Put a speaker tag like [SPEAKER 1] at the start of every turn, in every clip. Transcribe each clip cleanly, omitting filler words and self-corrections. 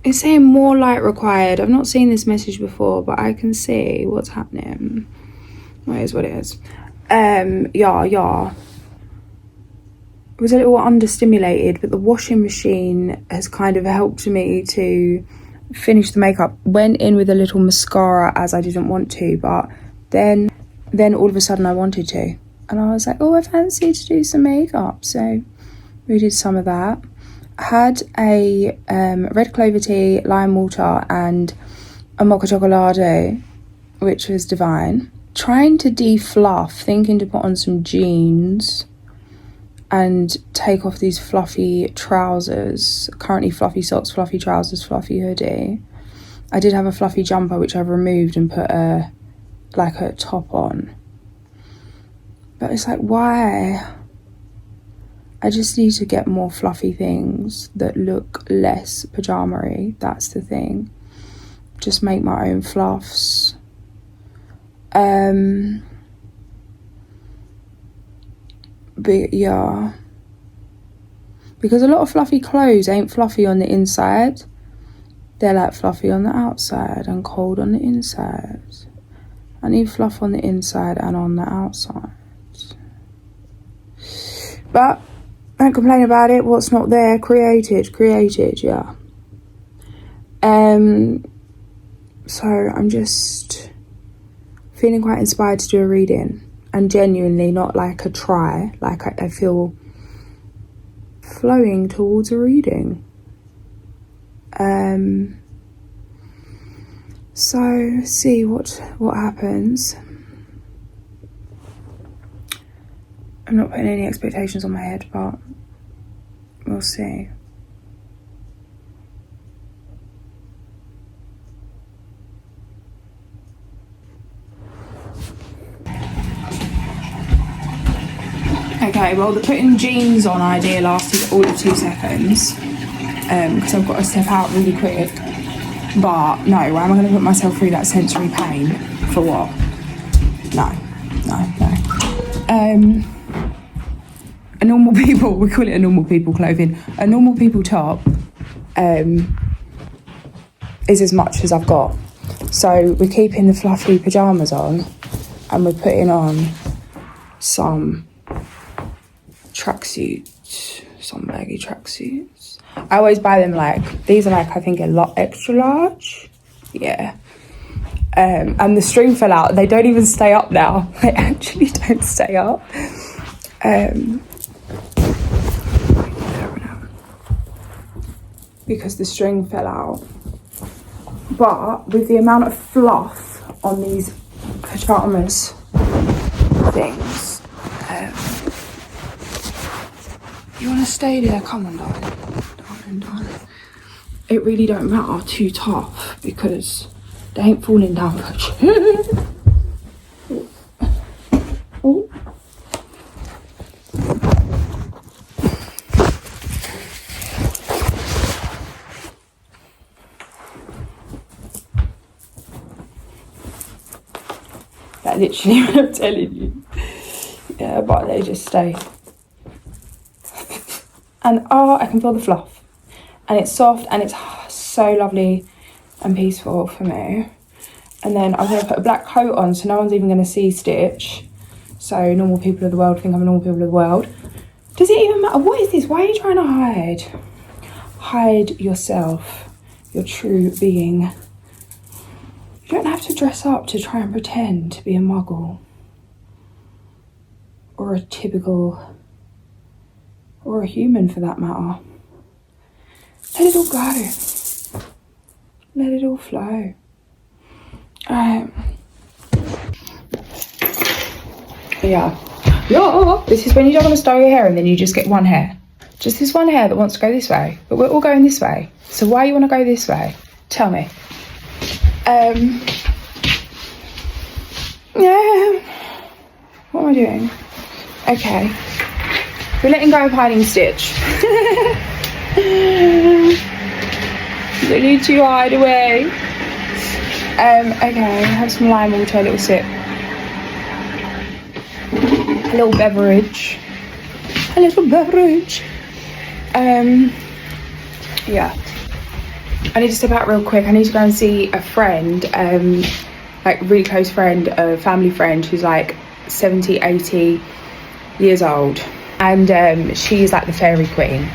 [SPEAKER 1] It's saying more light required. I've not seen this message before, but I can see what's happening. Well, it is what it is. Yeah. It was a little understimulated, but the washing machine has kind of helped me to finish the makeup. Went in with a little mascara as I didn't want to, but then all of a sudden I wanted to. And I was like, oh, I fancy to do some makeup. So we did some of that. I had a red clover tea, lime water, and a mocha chocolate, which was divine. Trying to defluff, thinking to put on some jeans and take off these fluffy trousers. Currently fluffy socks, fluffy trousers, fluffy hoodie. I did have a fluffy jumper which I've removed and put a top on. But it's like, why? I just need to get more fluffy things that look less pajama-y. That's the thing. Just make my own fluffs. But yeah, because a lot of fluffy clothes ain't fluffy on the inside. They're like fluffy on the outside and cold on the inside. I need fluff on the inside and on the outside. But don't complain about it. What's not there, created, yeah. So I'm just feeling quite inspired to do a reading, and genuinely not like a try, like I feel flowing towards a reading. So see what happens. I'm not putting any expectations on my head, but we'll see. Okay, well, the putting jeans on idea lasted all of 2 seconds because I've got to step out really quick. But no, why am I going to put myself through that sensory pain? For what? No. A normal people, we call it a normal people clothing. A normal people top is as much as I've got. So we're keeping the fluffy pyjamas on and we're putting on some tracksuits, some baggy tracksuits. I always buy them these are I think a lot extra large. Yeah. And the string fell out. They don't even stay up now. They actually don't stay up. Because the string fell out. But with the amount of fluff on these pajamas things, you want to stay there? Come on, darling. It really don't matter too tough because they ain't falling down much. Oh. That literally what I'm telling you. Yeah, but they just stay. And I can feel the fluff. And it's soft and it's so lovely and peaceful for me. And then I'm going to put a black coat on so no one's even going to see stitch. So normal people of the world think I'm a normal people of the world. Does it even matter? What is this? Why are you trying to hide? Hide yourself, your true being. You don't have to dress up to try and pretend to be a muggle. Or a typical, or a human for that matter. Let it all go. Let it all flow. Yeah. This is when you don't want to style your hair and then you just get one hair. Just this one hair that wants to go this way. But we're all going this way. So why you want to go this way? Tell me. Yeah. What am I doing? Okay. We're letting go of hiding stitch. Don't need to hide away. Okay, have some lime water, a little sip. A little beverage. Yeah. I need to step out real quick. I need to go and see a friend, like really close friend, a family friend who's like 70, 80 years old. And she's like the fairy queen.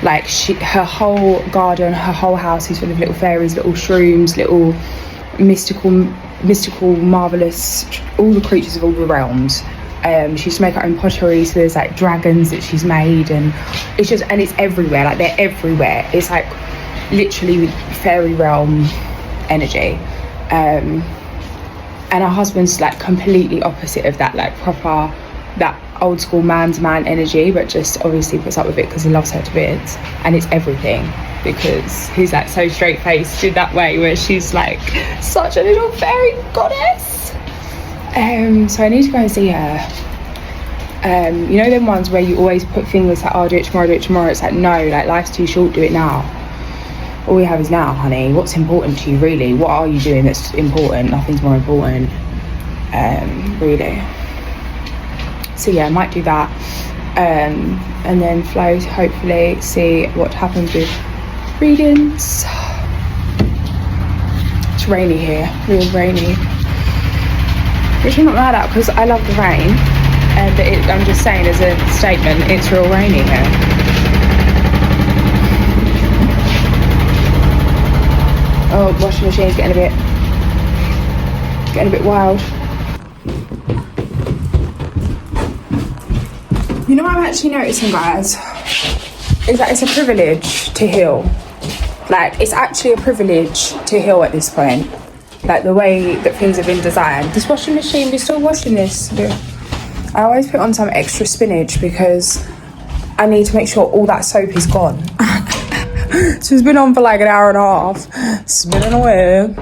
[SPEAKER 1] Like her whole garden, her whole house is full of little fairies, little shrooms, little mystical, marvellous, all the creatures of all the realms. She used to make her own pottery, so there's like dragons that she's made, and it's just, and it's everywhere, like they're everywhere. It's like literally fairy realm energy. And her husband's like completely opposite of that, like proper, that old school man's man energy, but just obviously puts up with it because he loves her to bits. And it's everything, because he's like so straight faced in that way, where she's like such a little fairy goddess. So I need to go and see her. You know them ones where you always put fingers like, oh, I'll do it tomorrow. It's like, no, like life's too short, do it now. All we have is now, honey. What's important to you, really? What are you doing that's important? Nothing's more important, really. So yeah, I might do that, and then flow to hopefully see what happens with readings. It's rainy here, real rainy, which I'm not mad at because I love the rain, but I'm just saying as a statement, it's real rainy here. Oh, washing machine's getting a bit wild. You know what I'm actually noticing, guys, is that it's a privilege to heal. Like, it's actually a privilege to heal at this point. Like, the way that things have been designed. This washing machine, we're still washing this. I always put on some extra spinach because I need to make sure all that soap is gone. So it's been on for like an hour and a half, spinning away.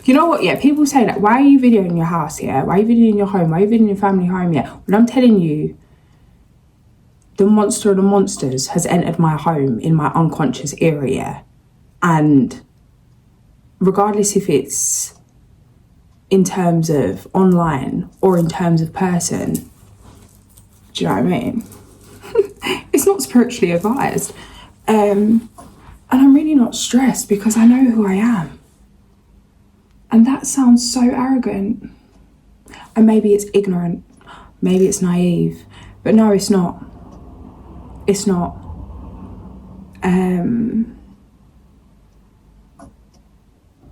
[SPEAKER 1] You know what, yeah, people say that, why are you videoing your house, yeah? Why are you videoing your home? Why are you videoing your family home, yeah? Well, I'm telling you, the monster of the monsters has entered my home in my unconscious area. And regardless if it's in terms of online or in terms of person, do you know what I mean? It's not spiritually advised. And I'm really not stressed because I know who I am. And that sounds so arrogant. And maybe it's ignorant. Maybe it's naive. But no, it's not. It's not.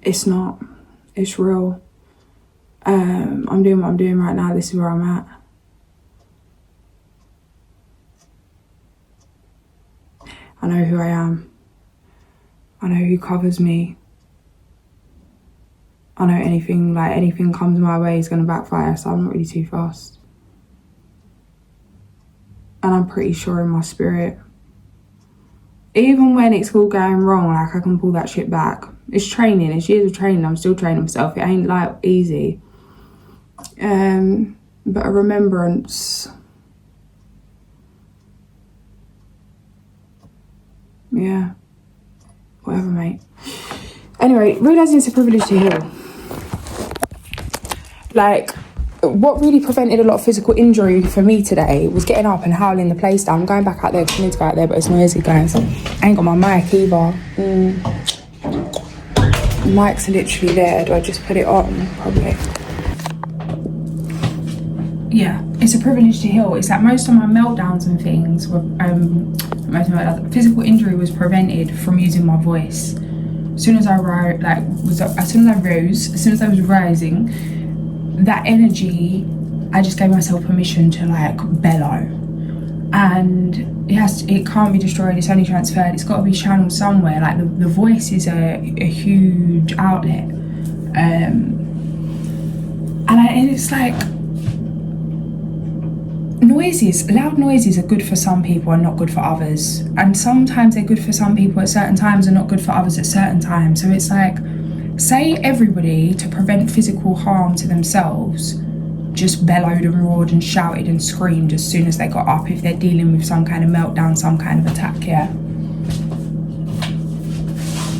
[SPEAKER 1] It's not. It's real. I'm doing what I'm doing right now. This is where I'm at. I know who I am. I know who covers me. I know anything comes my way is going to backfire, so I'm not really too fast. And I'm pretty sure in my spirit, even when it's all going wrong, like I can pull that shit back. It's training, it's years of training, I'm still training myself. It ain't like easy. But a remembrance. Yeah. Whatever, mate. Anyway, realising it's a privilege to heal. Like, what really prevented a lot of physical injury for me today was getting up and howling the place down. I'm going back out there because I need to go out there, but it's noisy, guys. I ain't got my mic either. Mic's literally there. Do I just put it on? Probably. Yeah, it's a privilege to heal. It's like most of my meltdowns and things were, physical injury was prevented from using my voice. As soon as I rose, as soon as I was rising, that energy, I just gave myself permission to like bellow, and it can't be destroyed, it's only transferred, it's got to be channeled somewhere. Like the voice is a huge outlet, and it's like loud noises are good for some people and not good for others, and sometimes they're good for some people at certain times and not good for others at certain times. So it's like, say everybody to prevent physical harm to themselves just bellowed and roared and shouted and screamed as soon as they got up if they're dealing with some kind of meltdown, some kind of attack, yeah.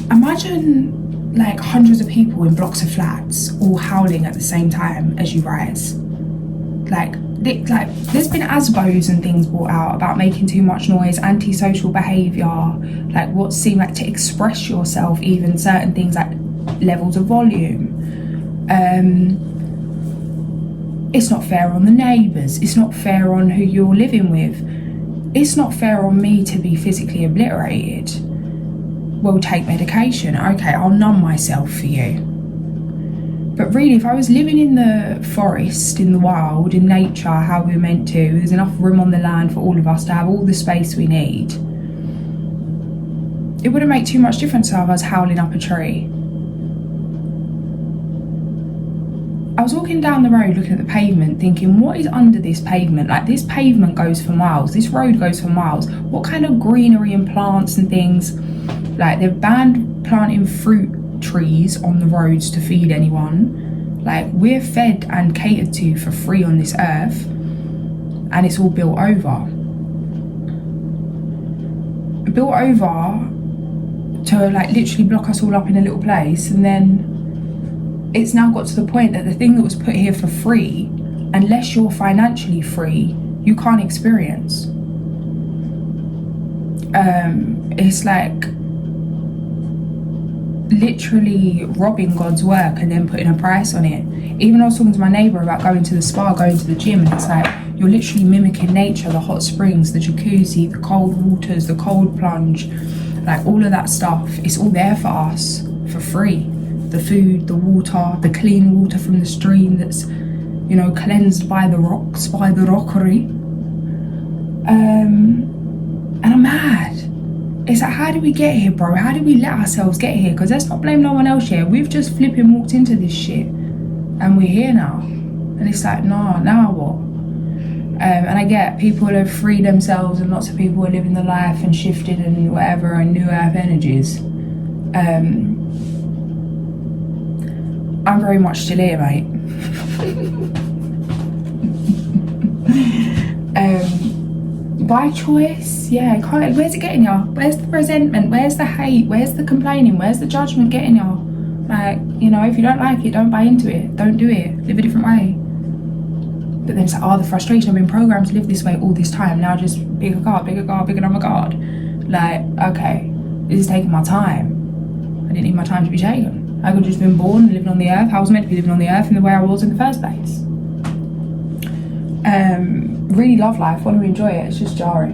[SPEAKER 1] Imagine like hundreds of people in blocks of flats all howling at the same time as you rise. Like there's been ASBOs and things brought out about making too much noise, antisocial behaviour, like what seem like to express yourself, even certain things like levels of volume. It's not fair on the neighbours, it's not fair on who you're living with, it's not fair on me to be physically obliterated. Well, take medication, okay, I'll numb myself for you. But really, if I was living in the forest, in the wild, in nature, how we were meant to, there's enough room on the land for all of us to have all the space we need, it wouldn't make too much difference to have us howling up a tree. I was walking down the road looking at the pavement thinking, what is under this pavement? Like, this pavement goes for miles, this road goes for miles. What kind of greenery and plants and things? Like, they've banned planting fruit trees on the roads to feed anyone. Like, we're fed and catered to for free on this earth, and it's all built over to like literally block us all up in a little place. And then it's now got to the point that the thing that was put here for free, unless you're financially free, you can't experience. It's like literally robbing God's work and then putting a price on it. Even I was talking to my neighbour about going to the spa, going to the gym, and it's like you're literally mimicking nature, the hot springs, the jacuzzi, the cold waters, the cold plunge, like all of that stuff. It's all there for us for free. The food, the water, the clean water from the stream that's, you know, cleansed by the rocks, by the rockery. And I'm mad. It's like, how did we get here, bro? How did we let ourselves get here? Because let's not blame no one else here. We've just flipping walked into this shit and we're here now. And it's like, nah, now what? And I get people have freed themselves and lots of people are living the life and shifted and whatever and new earth energies. I'm very much still here, mate. By choice, yeah. Where's it getting you? Where's the resentment? Where's the hate? Where's the complaining? Where's the judgment getting you? Like, you know, if you don't like it, don't buy into it. Don't do it. Live a different way. But then it's like, oh, the frustration. I've been programmed to live this way all this time. Now just bigger God, bigger God, bigger than my God. Like, okay, this is taking my time. I didn't need my time to be taken. I could have just been born and living on the earth. I was meant to be living on the earth in the way I was in the first place. Really love life, want to enjoy it, it's just jarring.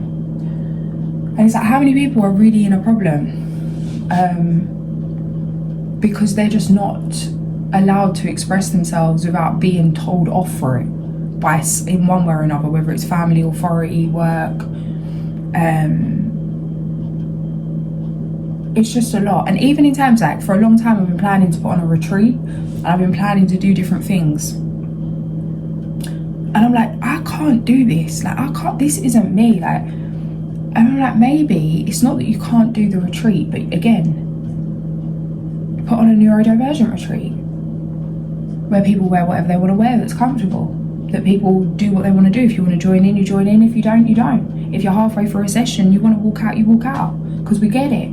[SPEAKER 1] And it's like, how many people are really in a problem? Because they're just not allowed to express themselves without being told off for it by, in one way or another, whether it's family, authority, work. It's just a lot. And even in terms, like, for a long time I've been planning to put on a retreat and I've been planning to do different things. And I'm like, I can't do this. Like, I can't, this isn't me. Like, and I'm like, maybe it's not that you can't do the retreat, but again, put on a neurodivergent retreat where people wear whatever they want to wear that's comfortable, that people do what they want to do. If you want to join in, you join in. If you don't, you don't. If you're halfway through a session, you want to walk out, you walk out, because we get it.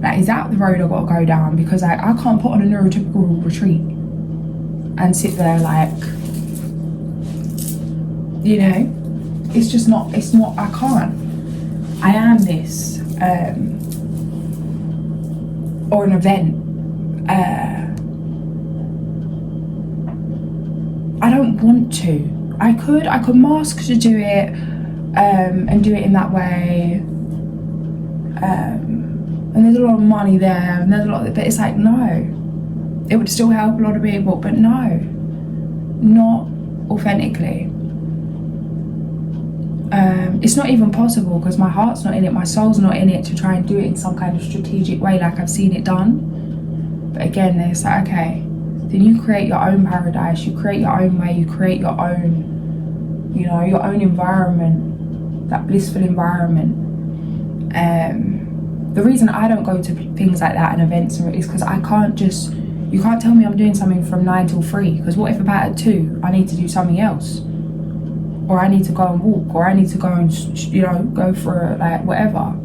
[SPEAKER 1] Like, is that the road I've got to go down? Because I can't put on a neurotypical retreat and sit there like, you know, it's just not, it's not, I can't. I am this, or an event. I don't want to. I could mask to do it, and do it in that way. And there's a lot of money there, and there's a lot of, but it's like, no. It would still help a lot of people, but no. Not authentically. It's not even possible because my heart's not in it, my soul's not in it to try and do it in some kind of strategic way like I've seen it done. But again, it's like, okay, then you create your own paradise, you create your own way, you create your own, you know, your own environment, that blissful environment. The reason I don't go to things like that and events is because I can't just, you You can't tell me I'm doing something from 9 till 3, because what if about at 2 I need to do something else, or I need to go and walk, or I need to go and, you know, go for like whatever,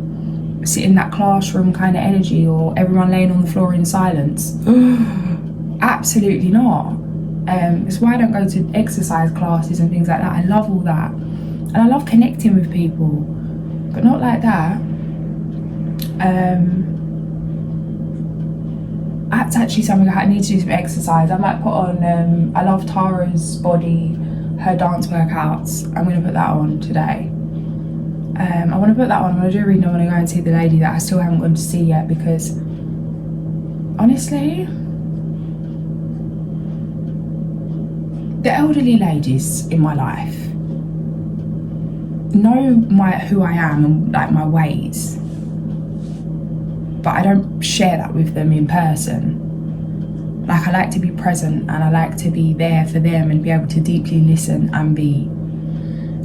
[SPEAKER 1] sit in that classroom kind of energy, or everyone laying on the floor in silence. Absolutely not. It's why I don't go to exercise classes and things like that. I love all that, and I love connecting with people, but not like that. That's actually something I need to do, some exercise. I might put on, I love Tara's Body, her dance workouts. I'm going to put that on today. I want to put that on. When I do a reading, I want to go and see the lady that I still haven't gone to see yet, because honestly, the elderly ladies in my life know who I am and like my ways, but I don't share that with them in person. Like, I like to be present, and I like to be there for them and be able to deeply listen and be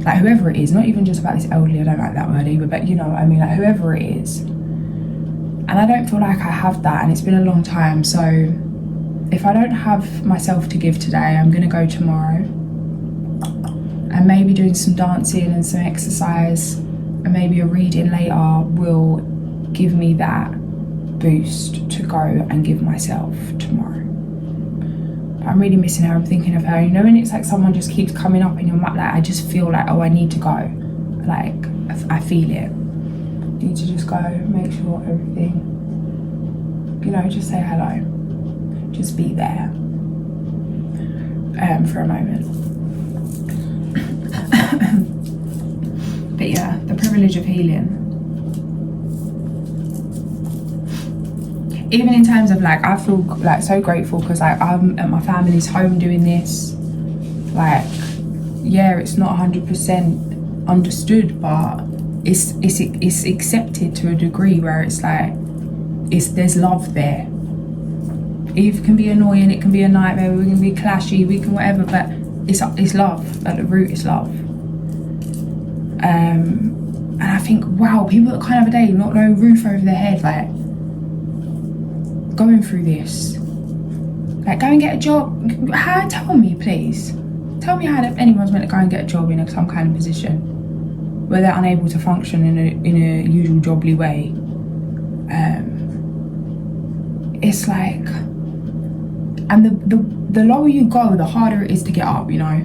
[SPEAKER 1] like, whoever it is, not even just about this elderly, I don't like that word either, but you know what I mean, like whoever it is. And I don't feel like I have that, and it's been a long time. So if I don't have myself to give today, I'm gonna go tomorrow, and maybe doing some dancing and some exercise and maybe a reading later will give me that boost to go and give myself tomorrow. I'm really missing her. I'm thinking of her. You know, when it's like someone just keeps coming up in your mind, like I just feel like, oh, I need to go. Like I feel it. Need to just go, make sure everything, you know, just say hello. Just be there for a moment. But yeah, the privilege of healing. Even in terms of like, I feel like so grateful because like I'm at my family's home doing this. Like, yeah, it's not 100% understood, but it's accepted to a degree where it's like, there's love there. It can be annoying, it can be a nightmare, we can be clashy, we can whatever, but it's love. At the root, it's love. And I think, wow, people that kind of a day not no roof over their head, like going through this, like go and get a job. Tell me, please, tell me how anyone's meant to go and get a job in some kind of position where they're unable to function in a usual jobly way. It's like, and the lower you go, the harder it is to get up, you know.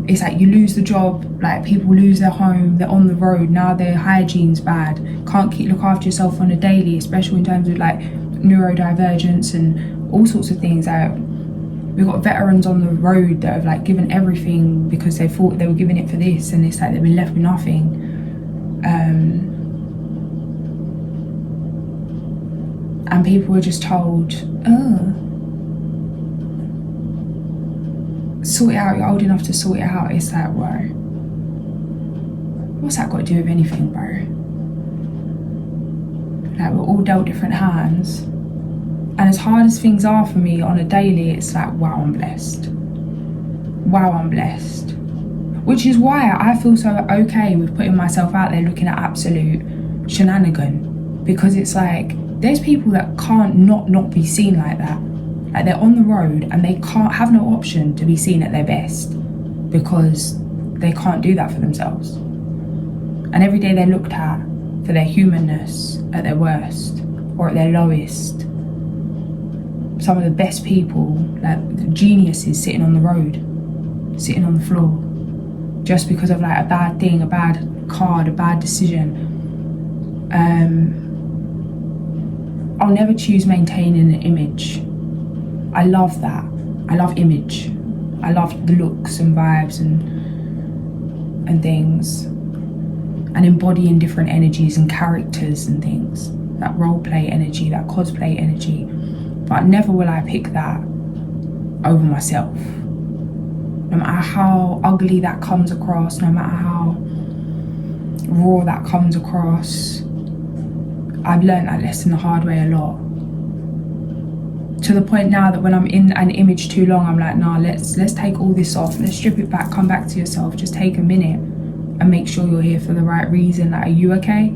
[SPEAKER 1] It's like you lose the job, like people lose their home, they're on the road, now their hygiene's bad, can't look after yourself on a daily, especially in terms of like neurodivergence and all sorts of things. We've got veterans on the road that have like given everything because they thought they were giving it for this, and it's like they've been left with nothing. And people were just told, oh, sort it out, you're old enough to sort it out. It's like, whoa, what's that got to do with anything, bro? Like, we're all dealt different hands, and as hard as things are for me on a daily, it's like, wow, I'm blessed. Wow, I'm blessed. Which is why I feel so okay with putting myself out there looking at absolute shenanigan, because it's like, there's people that can't not be seen like that. Like, they're on the road and they can't have no option to be seen at their best because they can't do that for themselves. And every day they're looked at for their humanness at their worst or at their lowest. Some of the best people, like geniuses, sitting on the road, sitting on the floor, just because of like a bad thing, a bad card, a bad decision. I'll never choose maintaining an image. I love that. I love image. I love the looks and vibes and things, and embodying different energies and characters and things. That role play energy, that cosplay energy. But never will I pick that over myself. No matter how ugly that comes across, no matter how raw that comes across, I've learned that lesson the hard way a lot. To the point now that when I'm in an image too long, I'm like, nah, let's take all this off. Let's strip it back, come back to yourself. Just take a minute and make sure you're here for the right reason. Like, are you okay?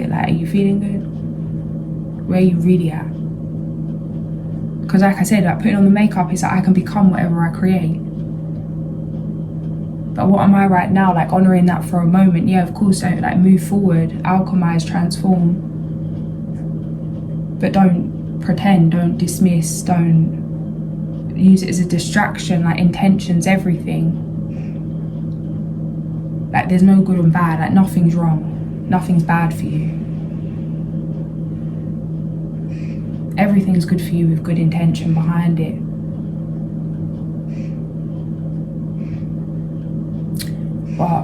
[SPEAKER 1] Like, are you feeling good? Where are you really at? Because like I said, like putting on the makeup is that I can become whatever I create. But what am I right now? Like honouring that for a moment. Yeah, of course, don't like move forward, alchemize, transform. But don't pretend, don't dismiss, don't use it as a distraction. Like intention's everything. Like there's no good and bad, like nothing's wrong, nothing's bad for you. Everything's good for you with good intention behind it. But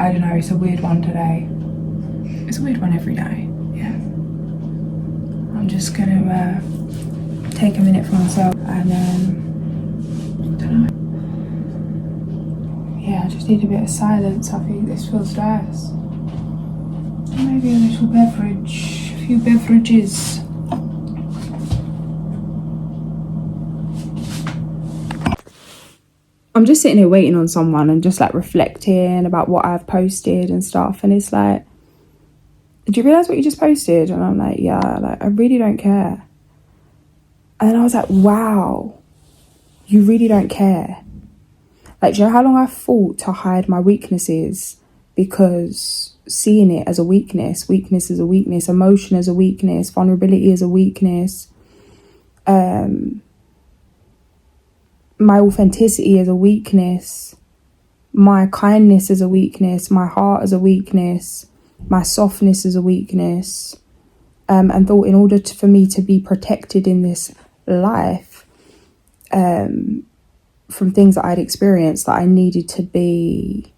[SPEAKER 1] I don't know, it's a weird one today. It's a weird one every day, yeah. I'm just gonna take a minute for myself and I don't know. Yeah, I just need a bit of silence. I think this feels nice. Maybe a little beverage, a few beverages. I'm just sitting here waiting on someone and just like reflecting about what I've posted and stuff. And it's like, do you realise what you just posted? And I'm like, yeah, like I really don't care. And then I was like, wow, you really don't care. Like, do you know how long I fought to hide my weaknesses? Because seeing it as a weakness is a weakness, emotion as a weakness, vulnerability is a weakness, my authenticity is a weakness, my kindness is a weakness, my heart is a weakness, my softness is a weakness, and thought in order for me to be protected in this life from things that I'd experienced, that I needed to be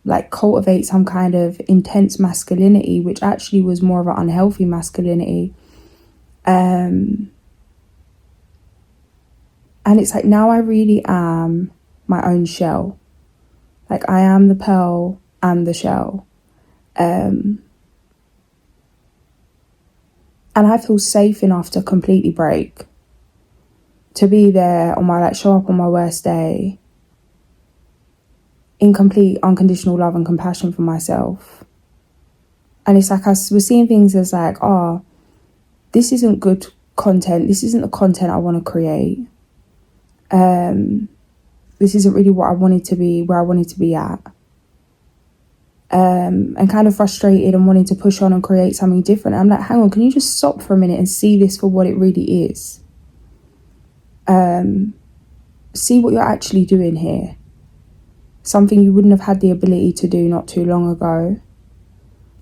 [SPEAKER 1] like cultivate some kind of intense masculinity, which actually was more of an unhealthy masculinity. And it's like, now I really am my own shell. Like I am the pearl and the shell. And I feel safe enough to completely break. To be there on my, like, show up on my worst day in complete unconditional love and compassion for myself. And it's like I was seeing things as like, oh, this isn't good content. This isn't the content I want to create. This isn't really what I wanted to be, where I wanted to be at. And kind of frustrated and wanting to push on and create something different. I'm like, hang on, can you just stop for a minute and see this for what it really is? See what you're actually doing here. Something you wouldn't have had the ability to do not too long ago.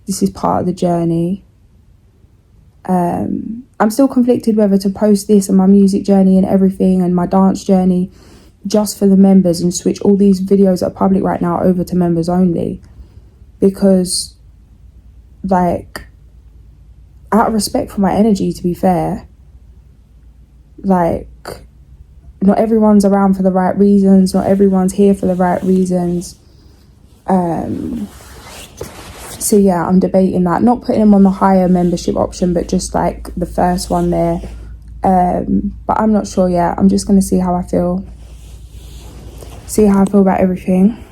[SPEAKER 1] This is part of the journey. I'm still conflicted whether to post this and my music journey and everything and my dance journey just for the members and switch all these videos that are public right now over to members only. Because, like, out of respect for my energy, to be fair, like, not everyone's around for the right reasons, not everyone's here for the right reasons. So yeah, I'm debating that, not putting them on the higher membership option, but just like the first one there. But I'm not sure yet. I'm just going to see how I feel about everything.